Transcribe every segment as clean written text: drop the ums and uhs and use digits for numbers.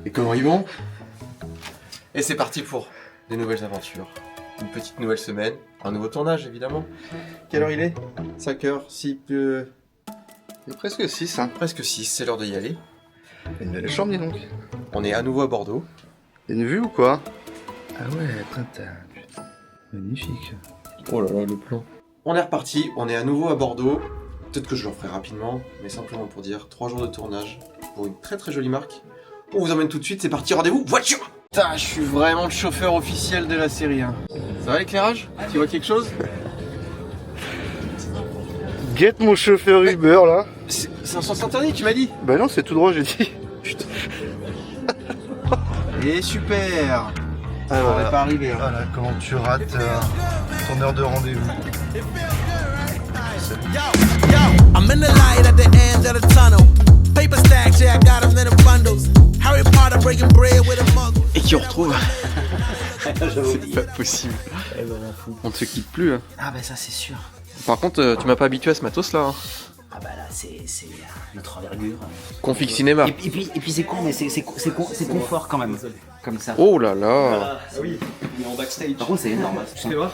Et comment ils vont? Et c'est parti pour des nouvelles aventures. Une petite nouvelle semaine, un nouveau tournage évidemment. Quelle heure il est? 5h, 6, Il est presque 6, hein. presque 6, c'est l'heure d'y aller. Une belle chambre, dis donc. On est à nouveau à Bordeaux. T'as une vue ou quoi? Ah ouais, putain. Magnifique. Oh là là, le plan. On est reparti, on est à nouveau à Bordeaux. Peut-être que je le ferai rapidement, mais simplement pour dire 3 jours de tournage pour une très très jolie marque. On vous emmène tout de suite, c'est parti, rendez-vous, voiture! Putain, je suis vraiment le chauffeur officiel de la série. Hein. Ça va l'éclairage? Tu vois quelque chose? Guette mon chauffeur Uber là. C'est un sens interdit, tu m'as dit? Bah non, c'est tout droit, j'ai dit. Putain. Et super! Ah, On voilà. n'est pas arrivé. Hein. Voilà, comment tu rates ton heure de rendez-vous. I'm in the light at the end of the tunnel. Paper stacks, yeah, I got them in the bundles. Harry Potter breaking bread with a muggle. Et qui on retrouve? C'est pas possible. On ne se quitte plus. Hein. Ah bah ça c'est sûr. Par contre, tu m'as pas habitué à ce matos là. Hein. Ah bah là c'est notre envergure. Config cinéma. Et puis c'est con mais c'est confort quand même. Comme ça. Oh là là. Ah oui, il est en backstage. Par contre c'est énorme. Tu fais voir?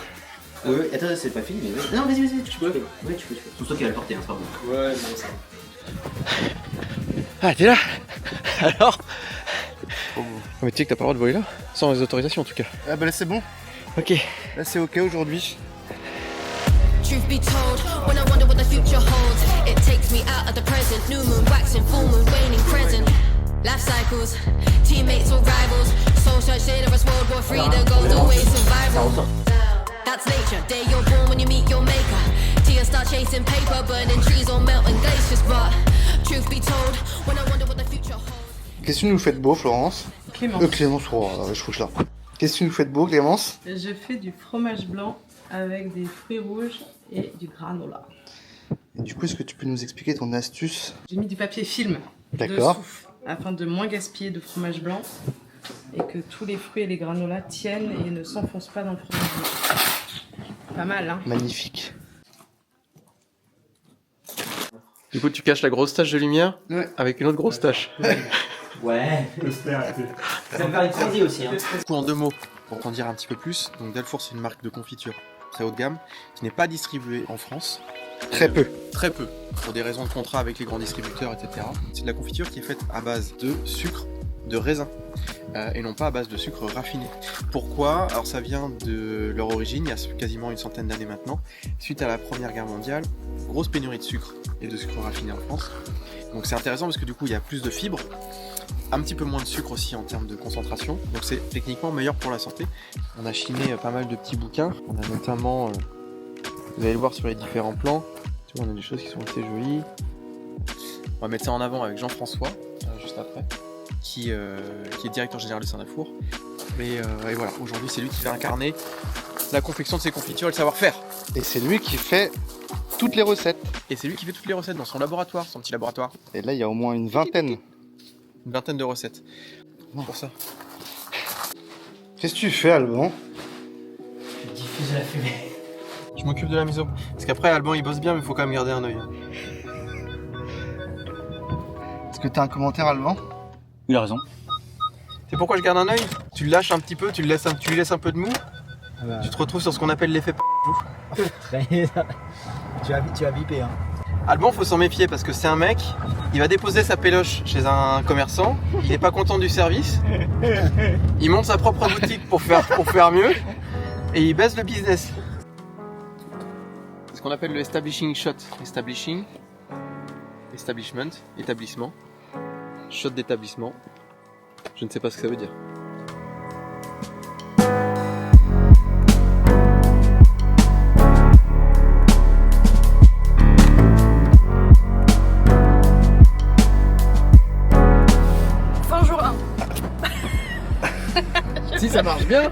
Oui, attends, c'est pas fini mais... Non vas-y, tu peux. Ouais, tu peux. C'est toi qui vas le porter, hein, c'est pas bon. Ouais, bon ça. Ah, t'es là? Alors? Mais tu sais que t'as pas le droit de voler là? Sans les autorisations en tout cas. Ah bah là c'est bon. Ok. Là c'est ok aujourd'hui. Truth be told, when I wonder what the future holds, it takes me out of the present. New moon waxing, full moon waning, crescent. Life cycles, teammates or rivals. Soul search data us World War III, the gold away survival. That's nature, day you're born when you meet your maker. Tears start chasing paper, burning trees or melting glaciers. But truth be told, when I wonder what the future holds. Qu'est-ce que tu nous fais de beau, Florence? Clémence. Clémence, oh, je couche là. Qu'est-ce que tu nous fais de beau, Clémence? Je fais du fromage blanc avec des fruits rouges et du granola. Et du coup, est-ce que tu peux nous expliquer ton astuce? J'ai mis du papier film D'accord. dessous afin de moins gaspiller de fromage blanc et que tous les fruits et les granolas tiennent et ne s'enfoncent pas dans le fromage blanc. Pas mal, hein? Magnifique. Du coup, tu caches la grosse tache de lumière avec une autre grosse tache. Ouais. Ça me faire une transi aussi, hein. Du coup, en 2 mots, pour t'en dire un petit peu plus, donc Dalfour c'est une marque de confiture très haut de gamme qui n'est pas distribuée en France. Très peu. Très peu, pour des raisons de contrat avec les grands distributeurs, etc. C'est de la confiture qui est faite à base de sucre, de raisin, et non pas à base de sucre raffiné. Pourquoi? Alors ça vient de leur origine, il y a quasiment une centaine d'années maintenant, suite à la Première Guerre mondiale, grosse pénurie de sucre et de sucre raffiné en France. Donc c'est intéressant parce que du coup il y a plus de fibres, un petit peu moins de sucre aussi en termes de concentration, donc c'est techniquement meilleur pour la santé. On a chiné pas mal de petits bouquins, on a notamment, vous allez le voir sur les différents plans, tu vois, on a des choses qui sont assez jolies. On va mettre ça en avant avec Jean-François, juste après, qui est directeur général de Saint-Nafour. Et voilà, aujourd'hui c'est lui qui va incarner la confection de ses confitures et le savoir-faire. Et c'est lui qui fait toutes les recettes. Et c'est lui qui fait toutes les recettes dans son laboratoire, son petit laboratoire. Et là, il y a au moins une vingtaine. Une vingtaine de recettes. Pour ça. Qu'est-ce que tu fais, Alban? Je diffuse la fumée. Je m'occupe de la mise au point. Parce qu'après, Alban il bosse bien, mais il faut quand même garder un œil. Est-ce que t'as un commentaire, Alban? Il a raison. C'est pourquoi je garde un œil? Tu le lâches un petit peu, tu lui laisses un peu de mou. Ah bah. Tu te retrouves sur ce qu'on appelle l'effet tu as bipé, hein. Alban, faut s'en méfier parce que c'est un mec, il va déposer sa péloche chez un commerçant, il est pas content du service, il monte sa propre boutique pour faire mieux, et il baisse le business. C'est ce qu'on appelle le establishing shot. Establishment, établissement, shot d'établissement, je ne sais pas ce que ça veut dire. Si ça marche bien.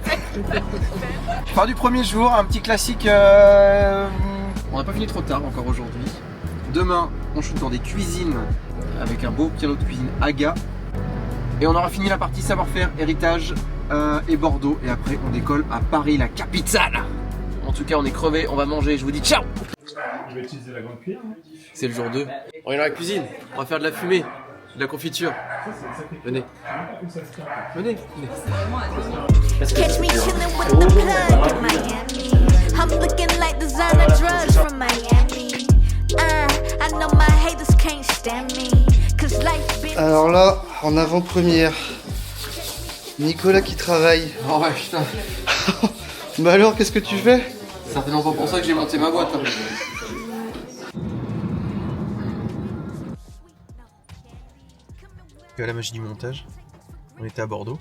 Je pars du premier jour, un petit classique. On n'a pas fini trop tard encore aujourd'hui. Demain, on shoot dans des cuisines avec un beau piano de cuisine Aga. Et on aura fini la partie savoir-faire, héritage et Bordeaux. Et après, on décolle à Paris, la capitale. En tout cas, on est crevé, on va manger. Je vous dis ciao. C'est le jour 2. On est dans la cuisine, on va faire de la fumée, de la confiture. Venez. Venez, venez. Catch me chillin' with the plug in Miami. I'm looking like designer drugs from Miami. I know my haters can't stand me. Cause life been Alors là, en avant-première, Nicolas qui travaille. Oh ouais, putain. Bah alors, qu'est-ce que tu fais? C'est certainement pas pour ça que j'ai monté ma boîte. Hein. Et à la magie du montage, on était à Bordeaux,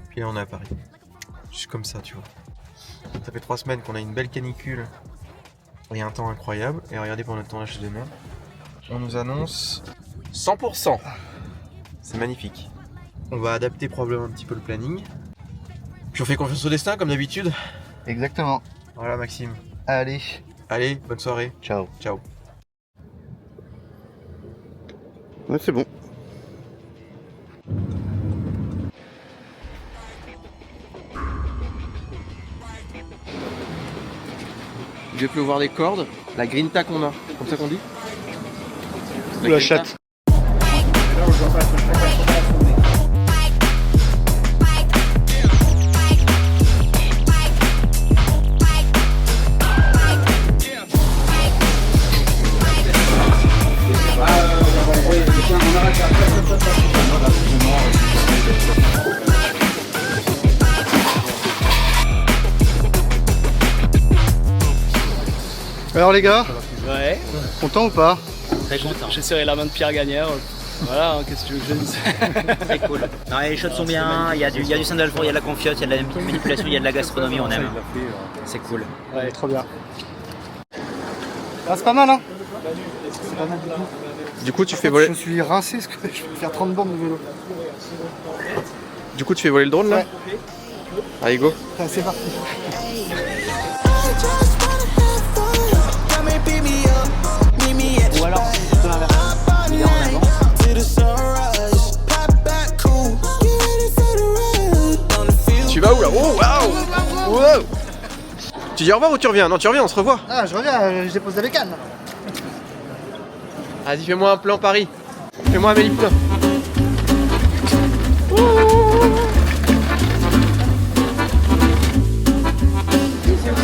puis là on est à Paris. Juste comme ça, tu vois. Ça fait 3 semaines qu'on a une belle canicule et un temps incroyable. Et regardez pour notre tournage de demain, on nous annonce 100%. C'est magnifique. On va adapter probablement un petit peu le planning. Puis on fait confiance au destin comme d'habitude. Exactement. Voilà Maxime. Allez, Allez, bonne soirée. ciao. Ciao. Ouais, c'est bon. Je vais pleuvoir des cordes, la grinta qu'on a, comme ça qu'on dit. Ou la chatte. Alors les gars, Ouais, content ou pas? Très content. j'ai serré la main de Pierre Gagnère. Voilà, hein, qu'est-ce que tu veux que je dise? C'est cool. Non, les shots sont bien, il y a du Sandalford, il y a de la confiote, il y a de la manipulation, il y a de la gastronomie, on aime. C'est cool. Ouais, trop bien. Ah, c'est pas mal hein. Du coup tu fais voler. Je suis rincé parce que je vais faire 30 bornes de vélo. Du coup tu fais voler le drone là. Ouais. Allez go. Ah, c'est parti. Ou alors, plutôt l'inverse. Il est en avant. Tu vas où là? Oh waouh! Wow. Tu dis au revoir ou tu reviens? Non tu reviens, on se revoit. Ah, je reviens, je dépose la bécane. Vas-y fais-moi un plan Paris. Fais-moi un Mélipton.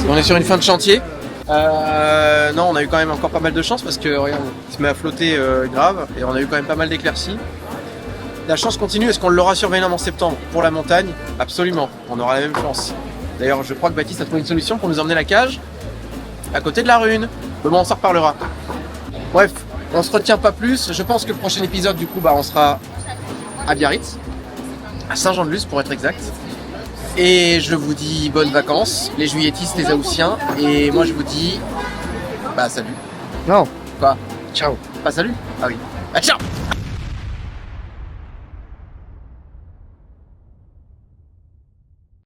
On est sur une fin de chantier. Non, on a eu quand même encore pas mal de chance parce que regarde, il se met à flotter grave et on a eu quand même pas mal d'éclaircies. La chance continue, est-ce qu'on l'aura sur Venom en septembre pour la montagne? Absolument, on aura la même chance. D'ailleurs, je crois que Baptiste a trouvé une solution pour nous emmener la cage à côté de la rune. Mais bon, on s'en reparlera. Bref, on se retient pas plus. Je pense que le prochain épisode, du coup, on sera à Biarritz, à Saint-Jean-de-Luz pour être exact. Et je vous dis bonnes vacances, les juilletistes, les Haussiens. Et moi, je vous dis, salut. Non. Quoi? Ciao. Pas salut? Ah oui. Ah ciao!